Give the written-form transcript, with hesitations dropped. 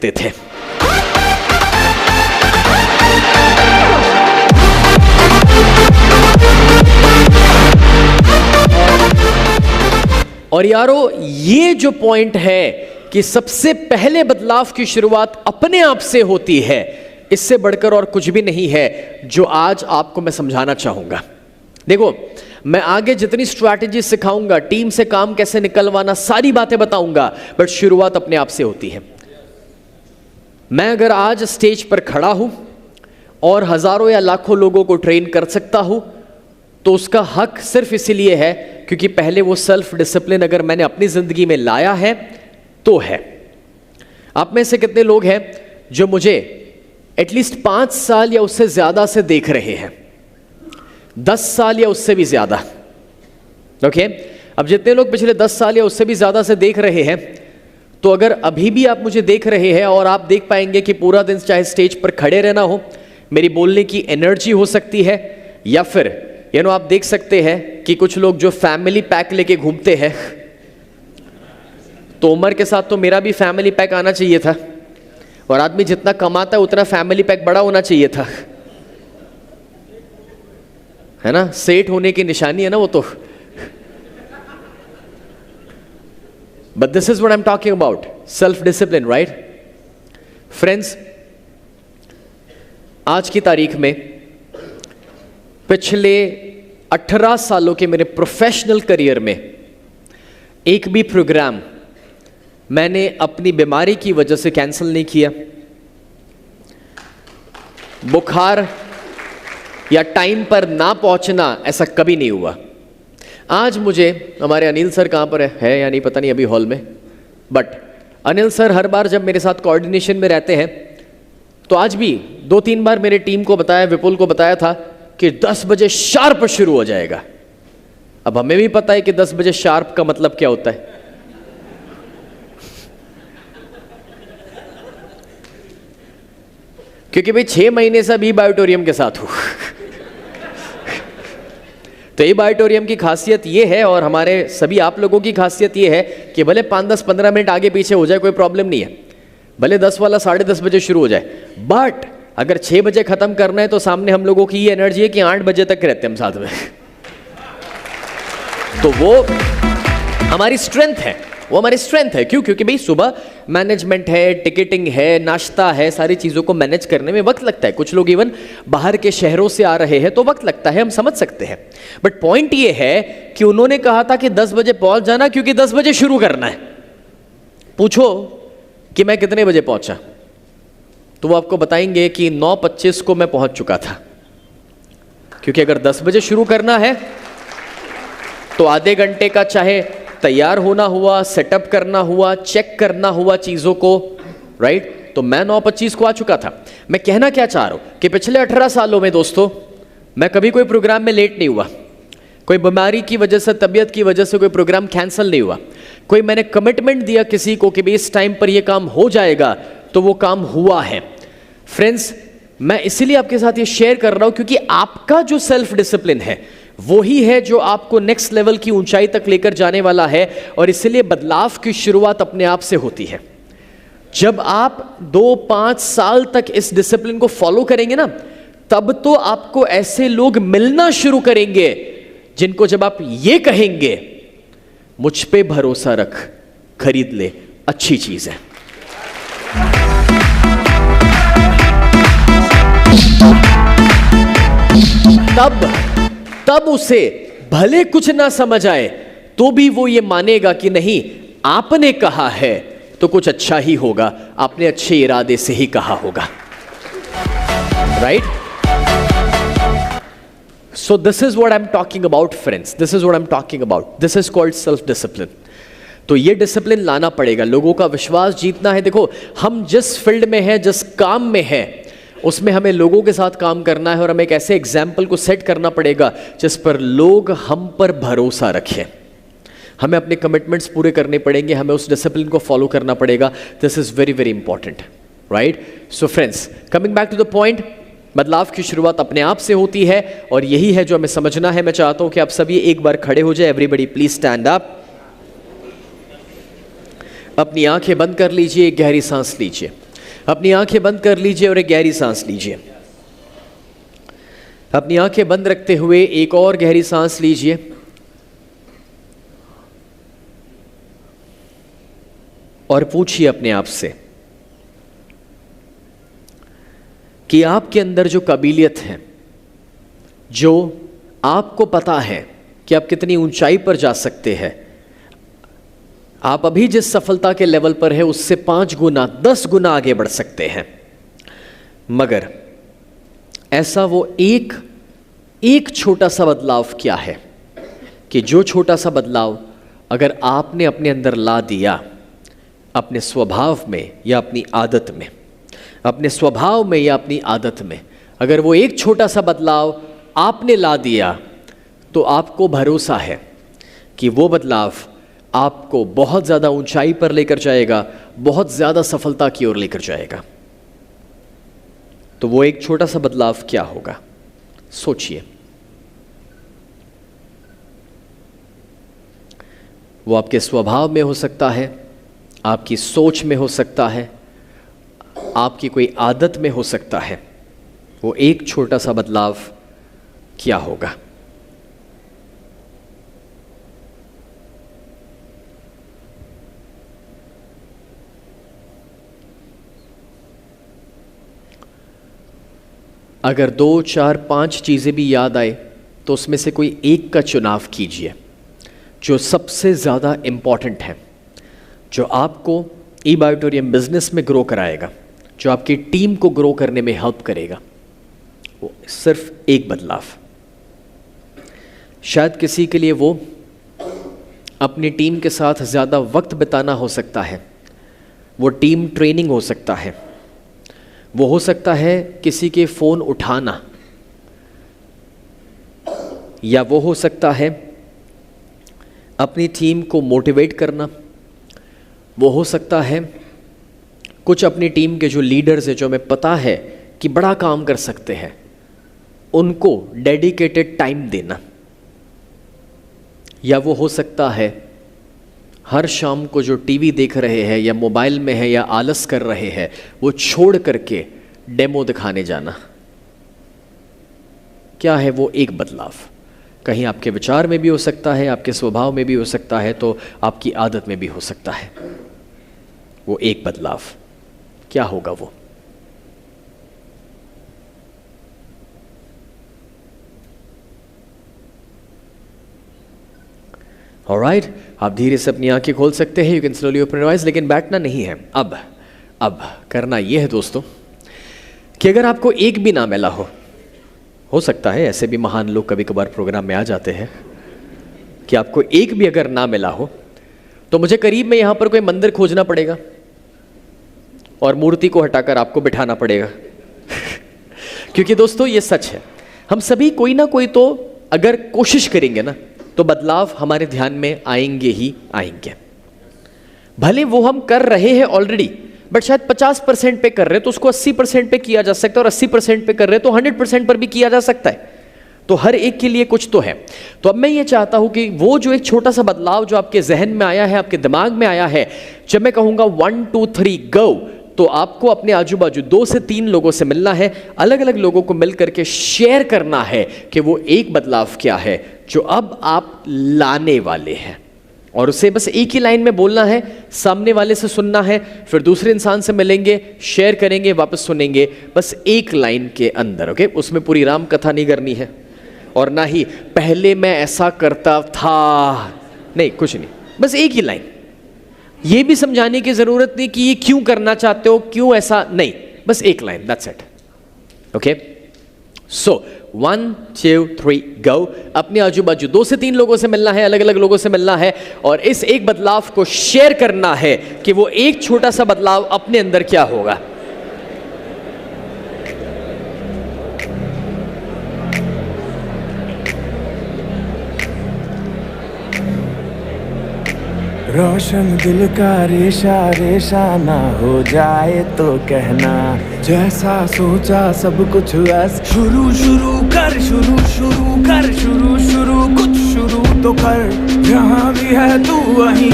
सकते थे। और यारो, ये जो पॉइंट है कि सबसे पहले बदलाव की शुरुआत अपने आप से होती है, इससे बढ़कर और कुछ भी नहीं है जो आज आपको मैं समझाना चाहूंगा। देखो, मैं आगे जितनी स्ट्रैटेजी सिखाऊंगा, टीम से काम कैसे निकलवाना, सारी बातें बताऊंगा, बट शुरुआत अपने आप से होती है। मैं अगर आज स्टेज पर खड़ा हूं और हजारों या लाखों लोगों को ट्रेन कर सकता हूं, तो उसका हक सिर्फ इसीलिए है क्योंकि पहले वो सेल्फ डिसिप्लिन अगर मैंने अपनी जिंदगी में लाया है तो है। आप में से कितने लोग हैं जो मुझे एटलीस्ट 5 साल या उससे ज्यादा से देख रहे हैं, 10 साल या उससे भी ज्यादा? ओके, अब जितने लोग पिछले 10 साल या उससे भी ज्यादा से देख रहे हैं, तो अगर अभी भी आप मुझे देख रहे हैं और आप देख पाएंगे कि पूरा दिन चाहे स्टेज पर खड़े रहना हो, मेरी बोलने की एनर्जी हो सकती है, या फिर आप देख सकते हैं कि कुछ लोग जो फैमिली पैक लेके घूमते हैं, तो उम्र के साथ तो मेरा भी फैमिली पैक आना चाहिए था, और आदमी जितना कमाता है उतना फैमिली पैक बड़ा होना चाहिए था, है ना? सेठ होने की निशानी है ना वो तो। But this is what I am talking about, self discipline, right friends? आज की तारीख में पिछले 18 सालों के मेरे प्रोफेशनल करियर में एक भी प्रोग्राम मैंने अपनी बीमारी की वजह से कैंसिल नहीं किया। बुखार या टाइम पर ना पहुंचना, ऐसा कभी नहीं हुआ। आज मुझे, हमारे अनिल सर कहां पर है या नहीं पता नहीं, अभी हॉल में, बट अनिल सर हर बार जब मेरे साथ कोऑर्डिनेशन में रहते हैं, तो आज भी 2-3 बार मेरे टीम को बताया, विपुल को बताया था कि 10 बजे शार्प शुरू हो जाएगा। अब हमें भी पता है कि 10 बजे शार्प का मतलब क्या होता है। क्योंकि भाई 6 महीने से अभी बायोटोरियम के साथ हूं। तो ये बायोटोरियम की खासियत ये है, और हमारे सभी आप लोगों की खासियत ये है कि भले 5-10-15 मिनट आगे पीछे हो जाए, कोई प्रॉब्लम नहीं है। भले 10 वाला 10:30 बजे शुरू हो जाए, बट अगर 6 बजे खत्म करना है तो सामने हम लोगों की ये एनर्जी है कि 8 बजे तक रहते हैं हम साथ में। तो वो हमारी स्ट्रेंथ है, वो हमारी स्ट्रेंथ है। क्यों? क्योंकि भाई सुबह मैनेजमेंट है, टिकटिंग है, नाश्ता है, सारी चीज़ों को मैनेज करने में वक्त लगता है। कुछ लोग इवन बाहर के शहरों से आ रहे हैं तो वक्त लगता है, हम समझ सकते हैं। बट पॉइंट ये है कि उन्होंने कहा था कि 10 बजे पहुंच जाना क्योंकि 10 बजे शुरू करना है। पूछो कि मैं कितने बजे पहुंचा, तो वो आपको बताएंगे कि 9:25 को मैं पहुंच चुका था। क्योंकि अगर 10 बजे शुरू करना है तो आधे घंटे का चाहे तैयार होना हुआ, सेटअप करना हुआ, चेक करना हुआ चीज़ों को, राइट? तो मैं 9:25 को आ चुका था। मैं कहना क्या चाह रहा हूं कि पिछले 18 सालों में दोस्तों, मैं कभी कोई प्रोग्राम में लेट नहीं हुआ। कोई बीमारी की वजह से, तबीयत की वजह से कोई प्रोग्राम कैंसिल नहीं हुआ। कोई मैंने कमिटमेंट दिया किसी को कि भाई इस टाइम पर यह काम हो जाएगा, तो वो काम हुआ है। फ्रेंड्स, मैं इसीलिए आपके साथ ये शेयर कर रहा हूं क्योंकि आपका जो सेल्फ डिसिप्लिन है वही है जो आपको नेक्स्ट लेवल की ऊंचाई तक लेकर जाने वाला है। और इसलिए बदलाव की शुरुआत अपने आप से होती है। जब आप 2-5 साल तक इस डिसिप्लिन को फॉलो करेंगे ना, तब तो आपको ऐसे लोग मिलना शुरू करेंगे जिनको जब आप ये कहेंगे मुझ पे भरोसा रख, खरीद ले, अच्छी चीज है। तब उसे भले कुछ ना समझ आए तो भी वो ये मानेगा कि नहीं, आपने कहा है तो कुछ अच्छा ही होगा, आपने अच्छे इरादे से ही कहा होगा, right? So this is what I am talking about friends, this is what I am talking about, this is called self discipline. तो ये डिसिप्लिन लाना पड़ेगा, लोगों का विश्वास जीतना है। देखो, हम जिस फील्ड में हैं, जिस काम में हैं, उसमें हमें लोगों के साथ काम करना है और हमें एक ऐसे एग्जाम्पल को सेट करना पड़ेगा जिस पर लोग हम पर भरोसा रखें। हमें अपने कमिटमेंट्स पूरे करने पड़ेंगे, हमें उस डिसिप्लिन को फॉलो करना पड़ेगा। This is very very important, right? So friends, coming back to the point, बदलाव की शुरुआत अपने आप से होती है और यही है जो हमें समझना है। मैं चाहता हूं कि आप सभी एक बार खड़े हो जाए। Everybody please stand up. अपनी आंखें बंद कर लीजिए, गहरी सांस लीजिए। अपनी आंखें बंद कर लीजिए और एक गहरी सांस लीजिए। अपनी आंखें बंद रखते हुए एक और गहरी सांस लीजिए। और पूछिए अपने आप से कि आपके अंदर जो काबिलियत है, जो आपको पता है कि आप कितनी ऊंचाई पर जा सकते हैं, आप अभी जिस सफलता के लेवल पर है उससे 5 गुना 10 गुना आगे बढ़ सकते हैं। मगर ऐसा वो एक छोटा सा बदलाव क्या है कि जो छोटा सा बदलाव अगर आपने अपने अंदर ला दिया, अपने स्वभाव में या अपनी आदत में, अपने स्वभाव में या अपनी आदत में, अगर वो एक छोटा सा बदलाव आपने ला दिया, तो आपको भरोसा है कि वो बदलाव आपको बहुत ज़्यादा ऊंचाई पर लेकर जाएगा, बहुत ज़्यादा सफलता की ओर लेकर जाएगा। तो वो एक छोटा सा बदलाव क्या होगा? सोचिए। वो आपके स्वभाव में हो सकता है, आपकी सोच में हो सकता है, आपकी कोई आदत में हो सकता है। वो एक छोटा सा बदलाव क्या होगा? अगर 2, 4, 5 चीज़ें भी याद आए तो उसमें से कोई एक का चुनाव कीजिए जो सबसे ज़्यादा इम्पॉर्टेंट है, जो आपको ई-बायोटोरियम बिजनेस में ग्रो कराएगा, जो आपकी टीम को ग्रो करने में हेल्प करेगा। वो सिर्फ एक बदलाव। शायद किसी के लिए वो अपनी टीम के साथ ज़्यादा वक्त बिताना हो सकता है, वो टीम ट्रेनिंग हो सकता है, वो हो सकता है किसी के फ़ोन उठाना, या वो हो सकता है अपनी टीम को मोटिवेट करना, वो हो सकता है कुछ अपनी टीम के जो लीडर्स हैं, जो हमें पता है कि बड़ा काम कर सकते हैं, उनको डेडिकेटेड टाइम देना, या वो हो सकता है हर शाम को जो टीवी देख रहे हैं या मोबाइल में है या आलस कर रहे हैं, वो छोड़ करके डेमो दिखाने जाना। क्या है वो एक बदलाव? कहीं आपके विचार में भी हो सकता है, आपके स्वभाव में भी हो सकता है, तो आपकी आदत में भी हो सकता है। वो एक बदलाव क्या होगा? वो ऑलराइट, आप धीरे से अपनी आंखें खोल सकते हैं। You can slowly open your eyes, लेकिन बैठना नहीं है। अब करना यह है दोस्तों कि अगर आपको एक भी ना मिला हो सकता है ऐसे भी महान लोग कभी कभार प्रोग्राम में आ जाते हैं, कि आपको एक भी अगर ना मिला हो तो मुझे करीब में यहां पर कोई मंदिर खोजना पड़ेगा और मूर्ति को हटाकर आपको बिठाना पड़ेगा। क्योंकि दोस्तों ये सच है, हम सभी कोई ना कोई तो अगर कोशिश करेंगे ना तो बदलाव हमारे ध्यान में आएंगे ही आएंगे। भले वो हम कर रहे हैं ऑलरेडी, बट शायद 50% पे कर रहे हैं तो उसको 80% पे किया जा सकता है, और 80% पे कर रहे हैं तो 100% पर भी किया जा सकता है। तो हर एक के लिए कुछ तो है। तो अब मैं ये चाहता हूं कि वो जो एक छोटा सा बदलाव जो आपके जहन में आया है, आपके दिमाग में आया है, जब मैं कहूंगा 1 2 3 गो, तो आपको अपने आजू बाजू 2 से 3 लोगों से मिलना है, अलग अलग लोगों को मिल करके शेयर करना है कि वो एक बदलाव क्या है जो अब आप लाने वाले हैं, और उसे बस एक ही लाइन में बोलना है, सामने वाले से सुनना है, फिर दूसरे इंसान से मिलेंगे, शेयर करेंगे, वापस सुनेंगे, बस एक लाइन के अंदर। ओके, उसमें पूरी राम कथा नहीं करनी है, और ना ही पहले मैं ऐसा करता था, नहीं, कुछ नहीं, बस एक ही लाइन। ये भी समझाने की जरूरत नहीं कि ये क्यों करना चाहते हो, क्यों ऐसा, नहीं, बस एक लाइन, दैट्स इट। ओके, सो 1 2 3 गो। अपने आजू बाजू 2 से 3 लोगों से मिलना है, अलग अलग लोगों से मिलना है, और इस एक बदलाव को शेयर करना है कि वो एक छोटा सा बदलाव अपने अंदर क्या होगा। रोशन दिल का रेशा रेशा ना हो जाए तो कहना, जैसा सोचा सब कुछ वैसा। शुरू शुरू कर, शुरू शुरू कर, शुरू शुरू कुछ शुरू तो कर, जहाँ भी है तू वहीं।